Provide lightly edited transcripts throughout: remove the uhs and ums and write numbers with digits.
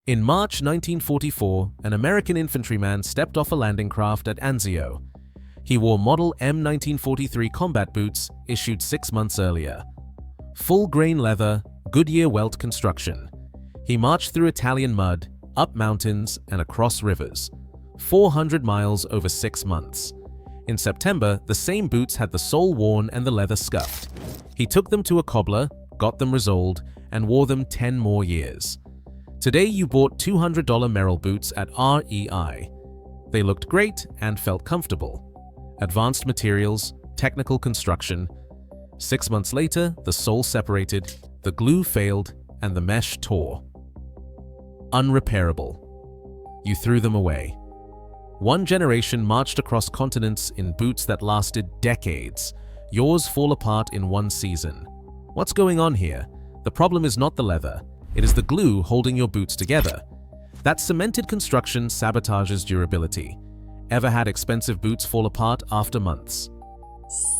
In March 1944, an American infantryman stepped off a landing craft at Anzio. He wore model M1943 combat boots issued 6 months earlier. Full-grain leather, Goodyear welt construction. He marched through Italian mud, up mountains, and across rivers. 400 miles over 6 months. In September, the same boots had the sole worn and the leather scuffed. He took them to a cobbler, got them resoled, and wore them 10 more years. Today you bought $200 Merrell boots at REI. They looked great and felt comfortable. Advanced materials, technical construction. 6 months later, the sole separated, the glue failed, and the mesh tore. Unrepairable. You threw them away. One generation marched across continents in boots that lasted decades. Yours fall apart in one season. What's going on here? The problem is not the leather. It is the glue holding your boots together. That cemented construction sabotages durability. Ever had expensive boots fall apart after months?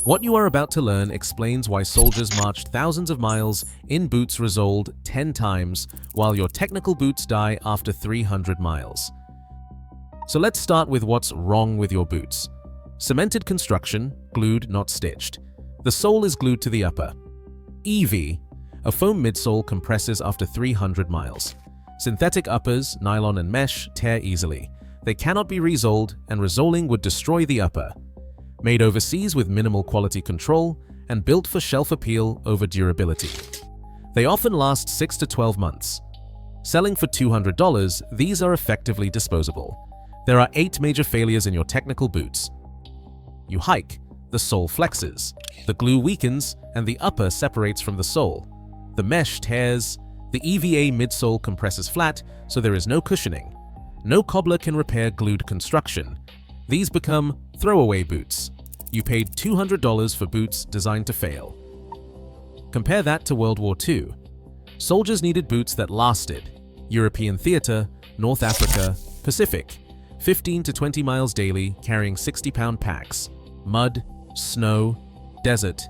What you are about to learn explains why soldiers marched thousands of miles in boots resoled 10 times, while your technical boots die after 300 miles. So let's start with what's wrong with your boots. Cemented construction, glued, not stitched. The sole is glued to the upper. EV, a foam midsole compresses after 300 miles. Synthetic uppers, nylon and mesh, tear easily. They cannot be resoled, and resoling would destroy the upper. Made overseas with minimal quality control and built for shelf appeal over durability. They often last 6 to 12 months. Selling for $200, these are effectively disposable. There are 8 major failures in your technical boots. You hike, the sole flexes, the glue weakens, and the upper separates from the sole. The mesh tears, the EVA midsole compresses flat, so there is no cushioning. No cobbler can repair glued construction. These become throwaway boots. You paid $200 for boots designed to fail. Compare that to World War II. Soldiers needed boots that lasted. European theater, North Africa, Pacific. 15 to 20 miles daily, carrying 60-pound packs. Mud, snow, desert,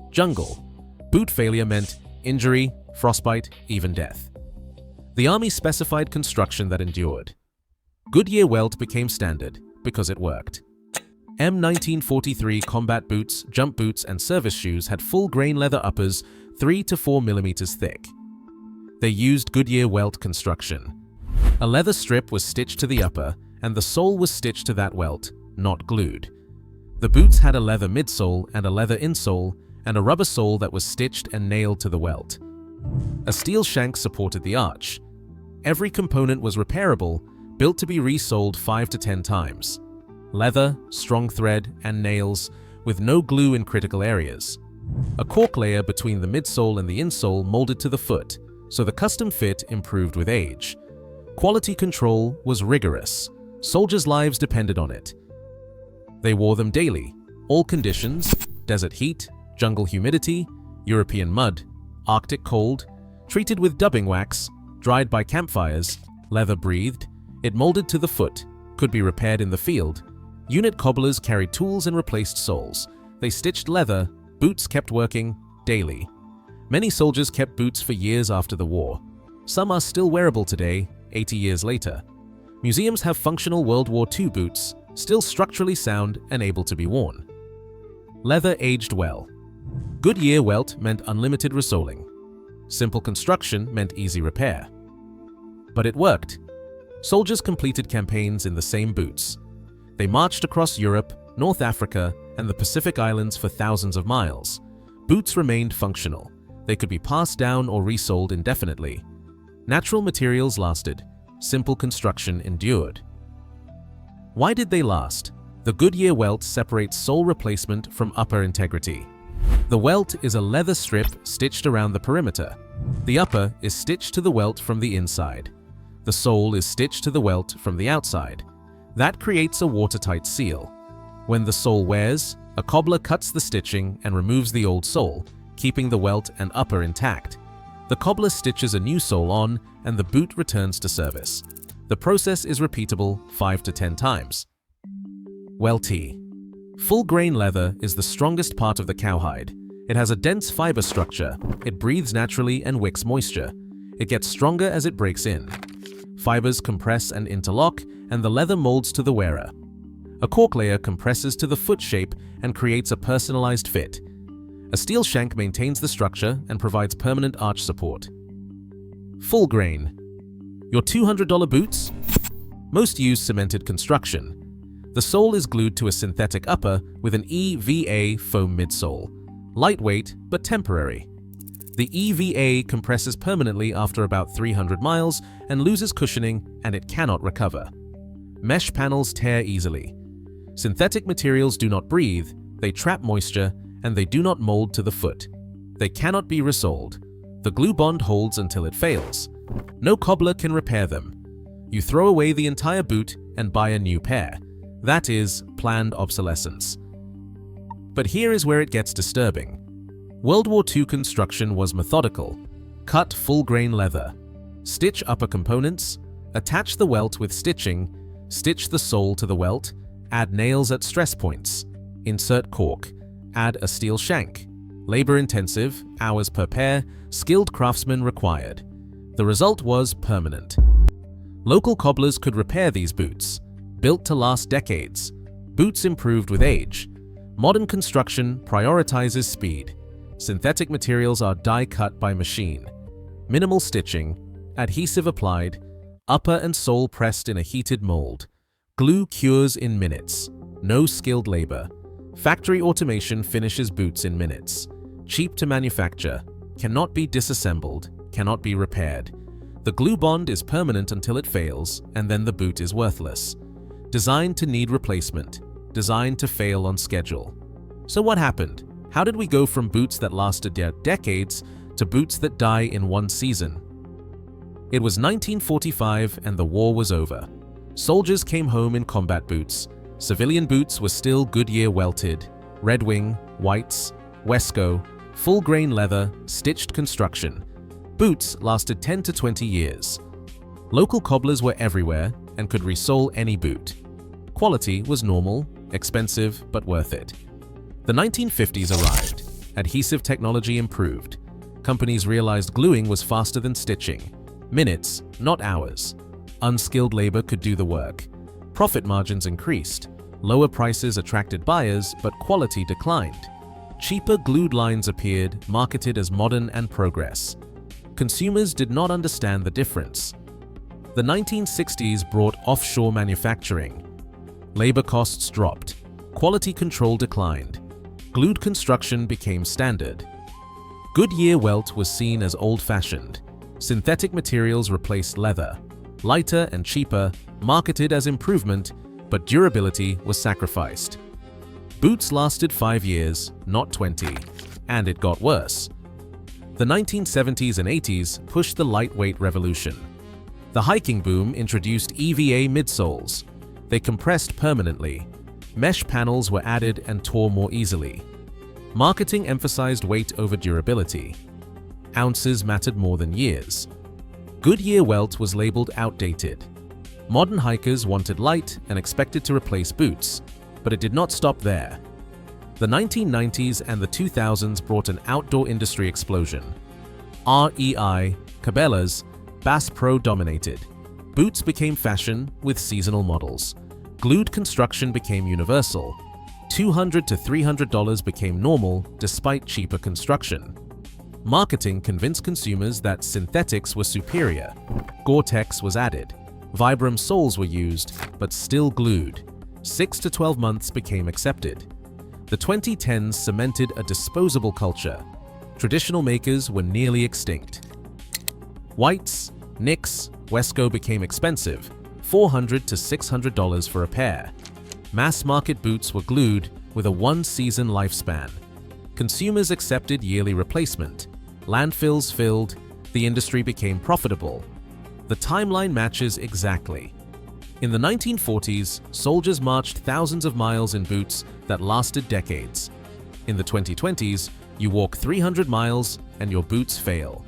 jungle. Boot failure meant injury, frostbite, even death. The Army specified construction that endured. Goodyear welt became standard because it worked. M1943 combat boots, jump boots, and service shoes had full-grain leather uppers 3 to 4 millimeters thick. They used Goodyear welt construction. A leather strip was stitched to the upper, and the sole was stitched to that welt, not glued. The boots had a leather midsole and a leather insole, and a rubber sole that was stitched and nailed to the welt. A steel shank supported the arch. Every component was repairable, built to be resoled 5 to 10 times. Leather, strong thread, and nails, with no glue in critical areas. A cork layer between the midsole and the insole molded to the foot, so the custom fit improved with age. Quality control was rigorous. Soldiers' lives depended on it. They wore them daily, all conditions, desert heat, jungle humidity, European mud, Arctic cold, treated with dubbing wax, dried by campfires, leather breathed, it molded to the foot, could be repaired in the field. Unit cobblers carried tools and replaced soles. They stitched leather, boots kept working, daily. Many soldiers kept boots for years after the war. Some are still wearable today, 80 years later. Museums have functional World War II boots, still structurally sound and able to be worn. Leather aged well. Goodyear welt meant unlimited resoling. Simple construction meant easy repair. But it worked. Soldiers completed campaigns in the same boots. They marched across Europe, North Africa, and the Pacific Islands for thousands of miles. Boots remained functional. They could be passed down or resold indefinitely. Natural materials lasted. Simple construction endured. Why did they last? The Goodyear welt separates sole replacement from upper integrity. The welt is a leather strip stitched around the perimeter. The upper is stitched to the welt from the inside. The sole is stitched to the welt from the outside. That creates a watertight seal. When the sole wears, a cobbler cuts the stitching and removes the old sole, keeping the welt and upper intact. The cobbler stitches a new sole on, and the boot returns to service. The process is repeatable 5 to 10 times. Welty. Full-grain leather is the strongest part of the cowhide. It has a dense fiber structure. It breathes naturally and wicks moisture. It gets stronger as it breaks in. Fibers compress and interlock, and the leather molds to the wearer. A cork layer compresses to the foot shape and creates a personalized fit. A steel shank maintains the structure and provides permanent arch support. Full grain. Your $200 boots? Most use cemented construction. The sole is glued to a synthetic upper with an EVA foam midsole. Lightweight, but temporary. The EVA compresses permanently after about 300 miles and loses cushioning, and it cannot recover. Mesh panels tear easily. Synthetic materials do not breathe, they trap moisture, and they do not mold to the foot. They cannot be resoled. The glue bond holds until it fails. No cobbler can repair them. You throw away the entire boot and buy a new pair. That is planned obsolescence. But here is where it gets disturbing. World War II construction was methodical. Cut full-grain leather. Stitch upper components. Attach the welt with stitching. Stitch the sole to the welt. Add nails at stress points. Insert cork. Add a steel shank. Labor-intensive, hours per pair, skilled craftsmen required. The result was permanent. Local cobblers could repair these boots. Built to last decades. Boots improved with age. Modern construction prioritizes speed. Synthetic materials are die-cut by machine. Minimal stitching. Adhesive applied. Upper and sole pressed in a heated mold. Glue cures in minutes. No skilled labor. Factory automation finishes boots in minutes. Cheap to manufacture. Cannot be disassembled. Cannot be repaired. The glue bond is permanent until it fails, and then the boot is worthless. Designed to need replacement. Designed to fail on schedule. So what happened? How did we go from boots that lasted decades to boots that die in one season? It was 1945 and the war was over. Soldiers came home in combat boots. Civilian boots were still Goodyear welted, Red Wing, whites, Wesco, full-grain leather, stitched construction. Boots lasted 10 to 20 years. Local cobblers were everywhere and could resole any boot. Quality was normal, expensive, but worth it. The 1950s arrived. Adhesive technology improved. Companies realized gluing was faster than stitching. Minutes, not hours. Unskilled labor could do the work. Profit margins increased. Lower prices attracted buyers, but quality declined. Cheaper glued lines appeared, marketed as modern and progress. Consumers did not understand the difference. The 1960s brought offshore manufacturing. Labor costs dropped. Quality control declined. Glued construction became standard. Goodyear welt was seen as old-fashioned. Synthetic materials replaced leather. Lighter and cheaper, marketed as improvement, but durability was sacrificed. Boots lasted 5 years, not 20, and it got worse. The 1970s and 80s pushed the lightweight revolution. The hiking boom introduced EVA midsoles. They compressed permanently. Mesh panels were added and tore more easily. Marketing emphasized weight over durability. Ounces mattered more than years. Goodyear welt was labeled outdated. Modern hikers wanted light and expected to replace boots, but it did not stop there. The 1990s and the 2000s brought an outdoor industry explosion. REI, Cabela's, Bass Pro dominated. Boots became fashion with seasonal models. Glued construction became universal. $200 to $300 became normal despite cheaper construction. Marketing convinced consumers that synthetics were superior. Gore-Tex was added. Vibram soles were used, but still glued. 6 to 12 months became accepted. The 2010s cemented a disposable culture. Traditional makers were nearly extinct. Whites, Nicks, Wesco became expensive, $400 to $600 for a pair. Mass-market boots were glued with a one-season lifespan. Consumers accepted yearly replacement. Landfills filled. The industry became profitable. The timeline matches exactly. In the 1940s, soldiers marched thousands of miles in boots that lasted decades. In the 2020s, you walk 300 miles and your boots fail.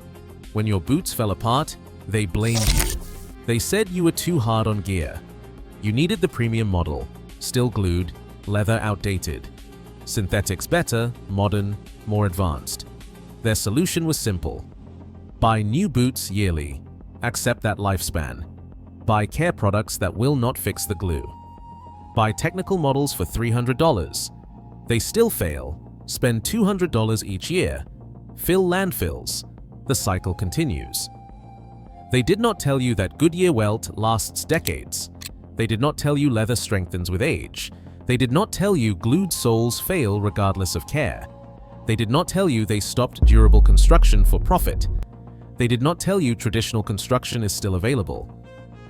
When your boots fell apart, they blamed you. They said you were too hard on gear. You needed the premium model, still glued, leather outdated. Synthetics better, modern, more advanced. Their solution was simple. Buy new boots yearly. Accept that lifespan. Buy care products that will not fix the glue. Buy technical models for $300. They still fail. Spend $200 each year. Fill landfills. The cycle continues. They did not tell you that Goodyear welt lasts decades. They did not tell you leather strengthens with age. They did not tell you glued soles fail regardless of care. They did not tell you they stopped durable construction for profit. They did not tell you traditional construction is still available.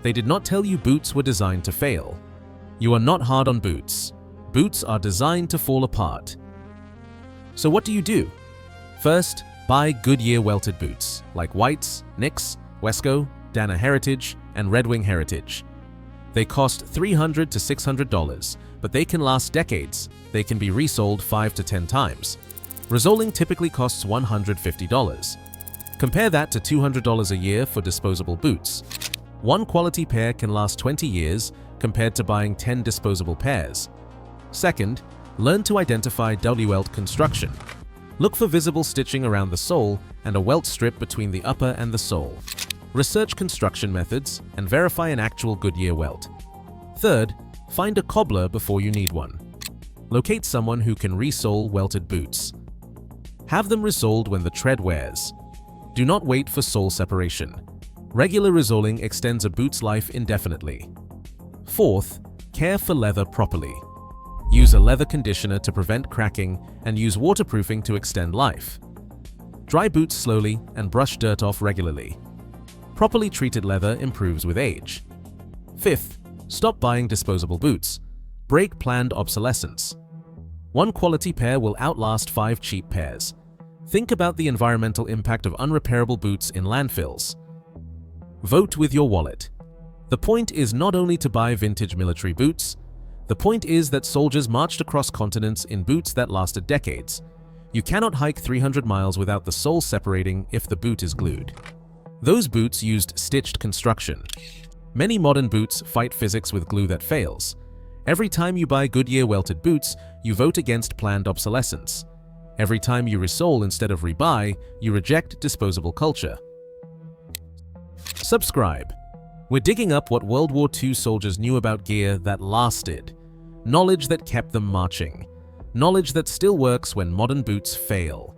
They did not tell you boots were designed to fail. You are not hard on boots. Boots are designed to fall apart. So what do? First, buy Goodyear welted boots like White's, Nick's, Wesco, Dana Heritage, and Red Wing Heritage. They cost $300 to $600, but they can last decades. They can be resoled 5 to 10 times. Resoling typically costs $150. Compare that to $200 a year for disposable boots. One quality pair can last 20 years compared to buying 10 disposable pairs. Second, learn to identify welt construction. Look for visible stitching around the sole and a welt strip between the upper and the sole. Research construction methods and verify an actual Goodyear welt. Third, find a cobbler before you need one. Locate someone who can resole welted boots. Have them resoled when the tread wears. Do not wait for sole separation. Regular resoling extends a boot's life indefinitely. Fourth, care for leather properly. Use a leather conditioner to prevent cracking and use waterproofing to extend life. Dry boots slowly and brush dirt off regularly. Properly treated leather improves with age. Fifth, stop buying disposable boots. Break planned obsolescence. One quality pair will outlast 5 cheap pairs. Think about the environmental impact of unrepairable boots in landfills. Vote with your wallet. The point is not only to buy vintage military boots. The point is that soldiers marched across continents in boots that lasted decades. You cannot hike 300 miles without the sole separating if the boot is glued. Those boots used stitched construction. Many modern boots fight physics with glue that fails. Every time you buy Goodyear welted boots, you vote against planned obsolescence. Every time you resole instead of rebuy, you reject disposable culture. Subscribe. We're digging up what World War II soldiers knew about gear that lasted. Knowledge that kept them marching. Knowledge that still works when modern boots fail.